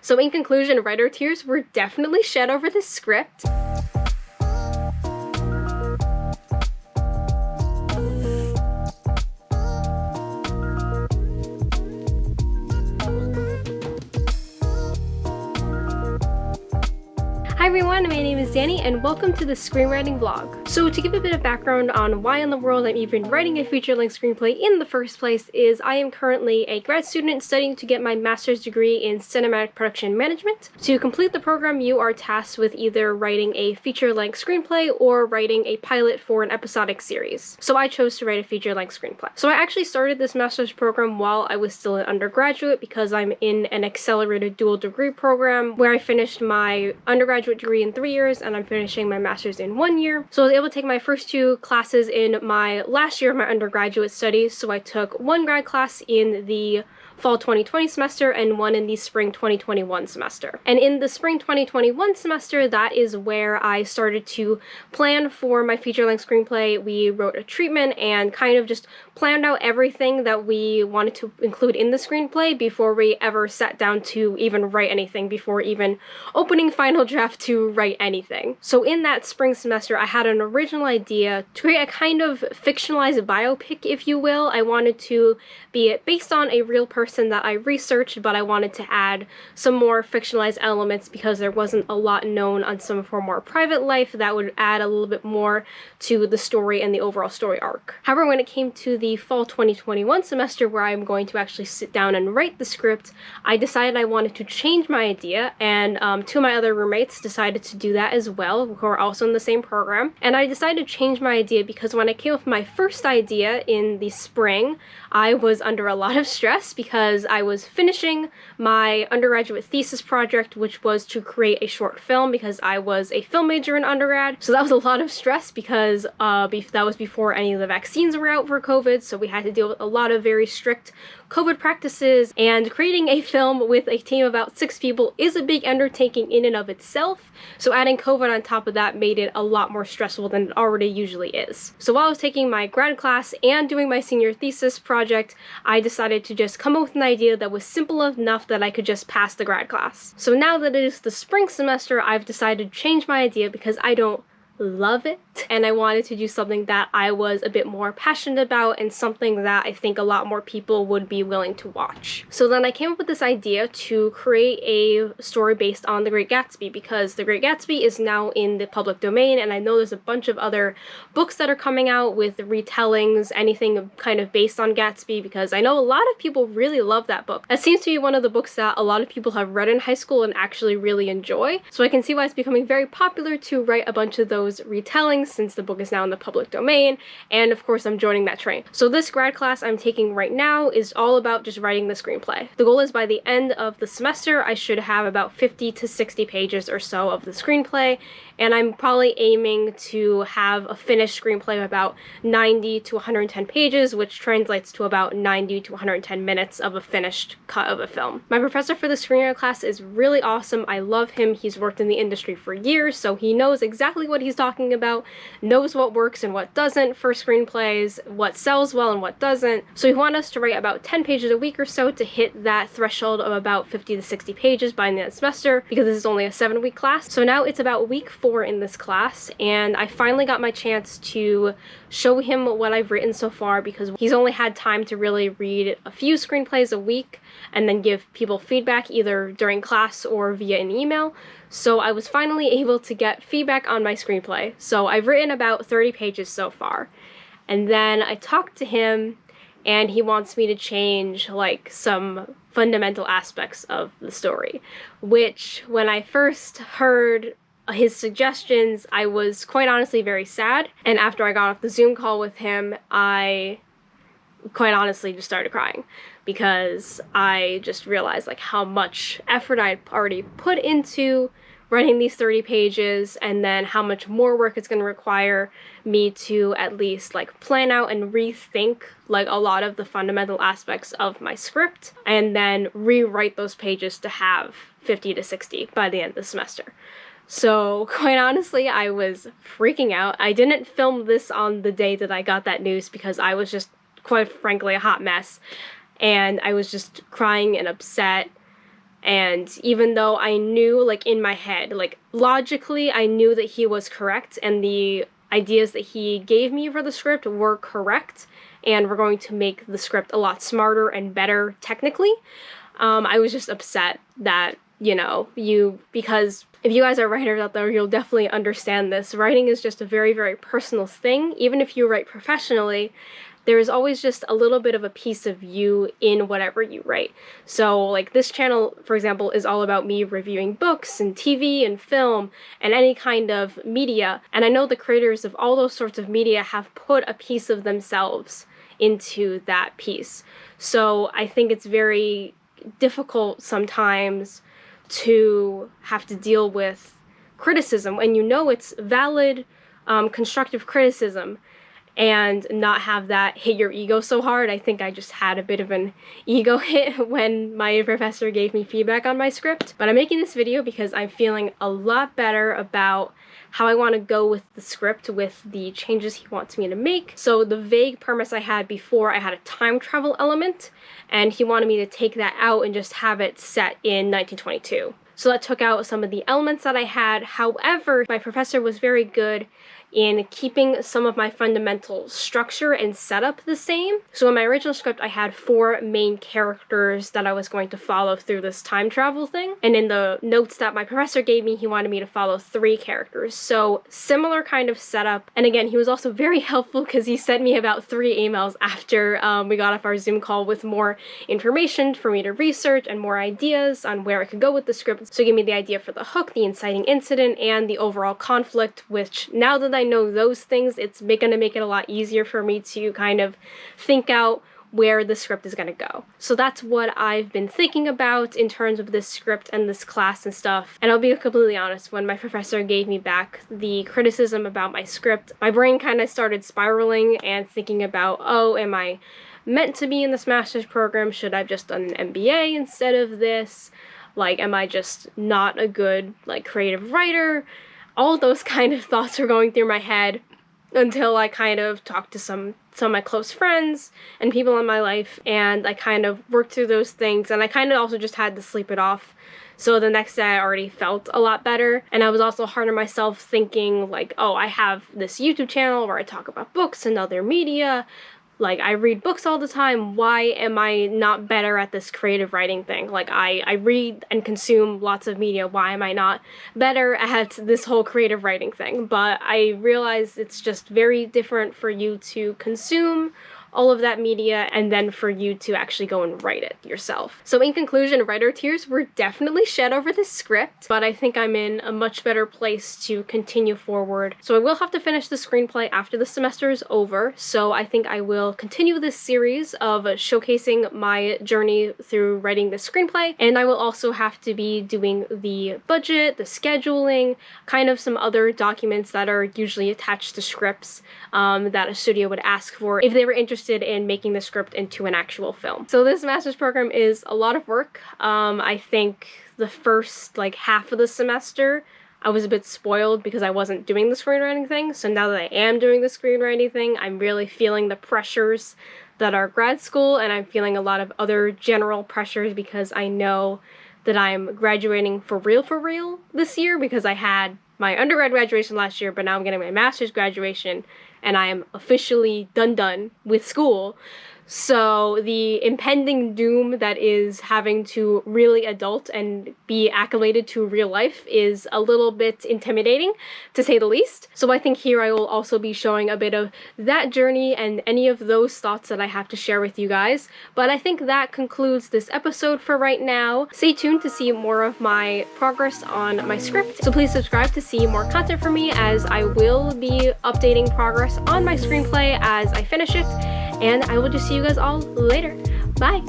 So in conclusion, writer tears were definitely shed over this script. Hi everyone, my name is Dani and welcome to the Screenwriting vlog. So to give a bit of background on why in the world I'm even writing a feature-length screenplay in the first place is I am currently a grad student studying to get my master's degree in cinematic production management. To complete the program, you are tasked with either writing a feature-length screenplay or writing a pilot for an episodic series. So I chose to write a feature-length screenplay. So I actually started this master's program while I was still an undergraduate because I'm in an accelerated dual degree program where I finished my undergraduate degree in 3 years and I'm finishing my master's in 1 year. So I was able to take my first 2 classes in my last year of my undergraduate studies. So I took 1 grad class in the fall 2020 semester and 1 in the spring 2021 semester. And in the spring 2021 semester, that is where I started to plan for my feature-length screenplay. We wrote a treatment and kind of just planned out everything that we wanted to include in the screenplay before we ever sat down to even write anything, before even opening final draft to write anything. So in that spring semester, I had an original idea to create a kind of fictionalized biopic, if you will. I wanted to be based on a real person that I researched, but I wanted to add some more fictionalized elements because there wasn't a lot known on some of her more private life that would add a little bit more to the story and the overall story arc. However, when it came to the fall 2021 semester where I'm going to actually sit down and write the script, I decided I wanted to change my idea, and 2 of my other roommates decided to do that as well, who are also in the same program. And I decided to change my idea because when I came up with my first idea in the spring, I was under a lot of stress because I was finishing my undergraduate thesis project, which was to create a short film because I was a film major in undergrad. So that was a lot of stress because that was before any of the vaccines were out for COVID, so we had to deal with a lot of very strict COVID practices, and creating a film with a team of about 6 people is a big undertaking in and of itself, so adding COVID on top of that made it a lot more stressful than it already usually is. So while I was taking my grad class and doing my senior thesis project, I decided to just come up with an idea that was simple enough that I could just pass the grad class. So now that it is the spring semester, I've decided to change my idea because I don't love it, and I wanted to do something that I was a bit more passionate about and something that I think a lot more people would be willing to watch. So then I came up with this idea to create a story based on The Great Gatsby because The Great Gatsby is now in the public domain, and I know there's a bunch of other books that are coming out with retellings, anything kind of based on Gatsby, because I know a lot of people really love that book. That seems to be one of the books that a lot of people have read in high school and actually really enjoy, so I can see why it's becoming very popular to write a bunch of those retellings since the book is now in the public domain, and of course I'm joining that train. So this grad class I'm taking right now is all about just writing the screenplay. The goal is by the end of the semester I should have about 50 to 60 pages or so of the screenplay, and I'm probably aiming to have a finished screenplay of about 90 to 110 pages, which translates to about 90 to 110 minutes of a finished cut of a film. My professor for the screenwriting class is really awesome. I love him. He's worked in the industry for years, so he knows exactly what he's talking about, knows what works and what doesn't for screenplays, what sells well and what doesn't. So he wanted us to write about 10 pages a week or so to hit that threshold of about 50 to 60 pages by the end of the semester, because this is only a 7-week class. So now it's about week 4 in this class, and I finally got my chance to show him what I've written so far because he's only had time to really read a few screenplays a week and then give people feedback either during class or via an email. So I was finally able to get feedback on my screenplay. So I've written about 30 pages so far. And then I talked to him and he wants me to change like some fundamental aspects of the story, which when I first heard his suggestions, I was quite honestly very sad. And after I got off the Zoom call with him, I quite honestly just started crying because I just realized like how much effort I'd already put into writing these 30 pages and then how much more work it's going to require me to at least like plan out and rethink like a lot of the fundamental aspects of my script and then rewrite those pages to have 50 to 60 by the end of the semester. So quite honestly, I was freaking out. I didn't film this on the day that I got that news because I was just quite frankly a hot mess and I was just crying and upset And even though I knew, like, in my head, like, logically, I knew that he was correct and the ideas that he gave me for the script were correct and were going to make the script a lot smarter and better technically, I was just upset that, you know, because if you guys are writers out there, you'll definitely understand this. Writing is just a very, very personal thing. Even if you write professionally, there is always just a little bit of a piece of you in whatever you write. So, like, this channel, for example, is all about me reviewing books and TV and film and any kind of media. And I know the creators of all those sorts of media have put a piece of themselves into that piece. So I think it's very difficult sometimes to have to deal with criticism when you know it's valid, constructive criticism, and not have that hit your ego so hard. I think I just had a bit of an ego hit when my professor gave me feedback on my script. But I'm making this video because I'm feeling a lot better about how I want to go with the script, with the changes he wants me to make. So the vague premise I had before, I had a time travel element, and he wanted me to take that out and just have it set in 1922. So that took out some of the elements that I had. However, my professor was very good in keeping some of my fundamental structure and setup the same. So in my original script, I had 4 main characters that I was going to follow through this time travel thing. And in the notes that my professor gave me, he wanted me to follow 3 characters. So similar kind of setup. And again, he was also very helpful because he sent me about 3 emails after we got off our Zoom call with more information for me to research and more ideas on where I could go with the script. So he gave me the idea for the hook, the inciting incident, and the overall conflict, which now that I know those things, it's gonna make it a lot easier for me to kind of think out where the script is gonna go. So that's what I've been thinking about in terms of this script and this class and stuff. And I'll be completely honest, when my professor gave me back the criticism about my script, my brain kind of started spiraling and thinking about, oh, am I meant to be in this master's program? Should I have just done an MBA instead of this? Like, am I just not a good, like, creative writer? All those kind of thoughts were going through my head until I kind of talked to some of my close friends and people in my life, and I kind of worked through those things, and I kind of also just had to sleep it off. So the next day I already felt a lot better, and I was also hard on myself thinking like, oh, I have this YouTube channel where I talk about books and other media. Like, I read books all the time. Why am I not better at this creative writing thing? Like, I read and consume lots of media. Why am I not better at this whole creative writing thing? But I realize it's just very different for you to consume all of that media and then for you to actually go and write it yourself. So in conclusion, writer tears were definitely shed over this script, but I think I'm in a much better place to continue forward. So I will have to finish the screenplay after the semester is over, so I think I will continue this series of showcasing my journey through writing the screenplay, and I will also have to be doing the budget, the scheduling, kind of some other documents that are usually attached to scripts that a studio would ask for if they were interested in making the script into an actual film. So this master's program is a lot of work. I think the first half of the semester I was a bit spoiled because I wasn't doing the screenwriting thing. So now that I am doing the screenwriting thing, I'm really feeling the pressures that are grad school, and I'm feeling a lot of other general pressures because I know that I'm graduating for real this year, because I had my undergrad graduation last year, but now I'm getting my master's graduation, and I am officially done with school. So the impending doom that is having to really adult and be acclimated to real life is a little bit intimidating, to say the least. So I think here I will also be showing a bit of that journey and any of those thoughts that I have to share with you guys. But I think that concludes this episode for right now. Stay tuned to see more of my progress on my script. So please subscribe to see more content from me, as I will be updating progress on my screenplay as I finish it. And I will just see you guys all later. Bye!